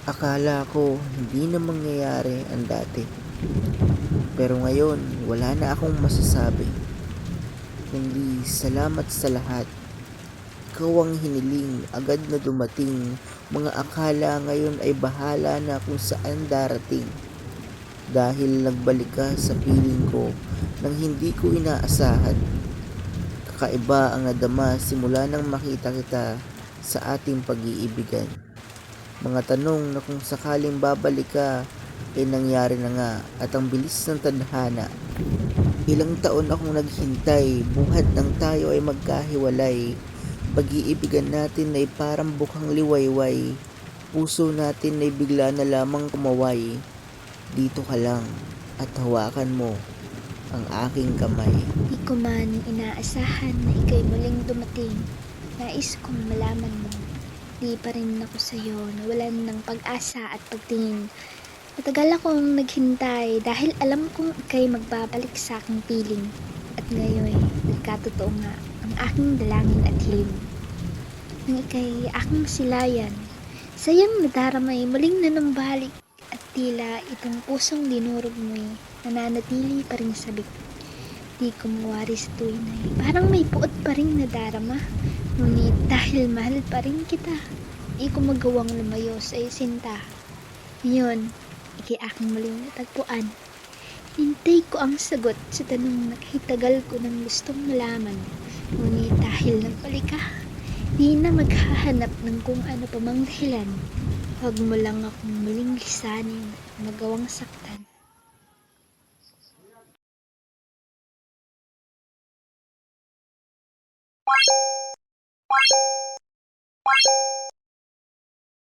Akala ko hindi na mangyayari ang dati. Pero ngayon, wala na akong masasabi. Kundi salamat sa lahat. Ikaw ang hiniling, agad na dumating. Mga akala ngayon ay bahala na kung saan darating. Dahil nagbalik ka sa piling ko nang hindi ko inaasahan. Kakaiba ang nadama simula nang makita kita sa ating pag-iibigan. Mga tanong na kung sakaling babalik ka, nangyari na nga at ang bilis ng tadhana. Ilang taon akong naghintay, buhat nang tayo ay magkahiwalay. Pag-iibigan natin ay parang bukhang liwayway. Puso natin ay bigla na lamang kumaway. Dito ka lang at hawakan mo ang aking kamay. Di ko man inaasahan na ika'y muling dumating. Nais kong malaman mo, di pa rin ako sa'yo nawalan ng pag-asa at pagtingin. Matagal akong naghintay dahil alam kong ika'y magbabalik sa aking piling. At ngayon, nagkatotoo nga ang aking dalangin at hiling. Nang ika'y aking silayan, sayang nadaramay muling nanumbalik at tila itong pusong dinurog mo'y nananatili pa rin sabik. Di ko mawari sa tuwinay. Parang may puot pa rin nadarama. Ngunit dahil mahal pa rin kita, di ko magawang lumayo sa sinta. Ngayon, ikay aking muling natagpuan. Hintay ko ang sagot sa tanong na kahitagal ko nang gustong malaman. Ngunit dahil nagbalik ka, di na maghahanap ng kung ano pa mang dahilan. Huwag mo lang akong muling lisanin, magawang saktan.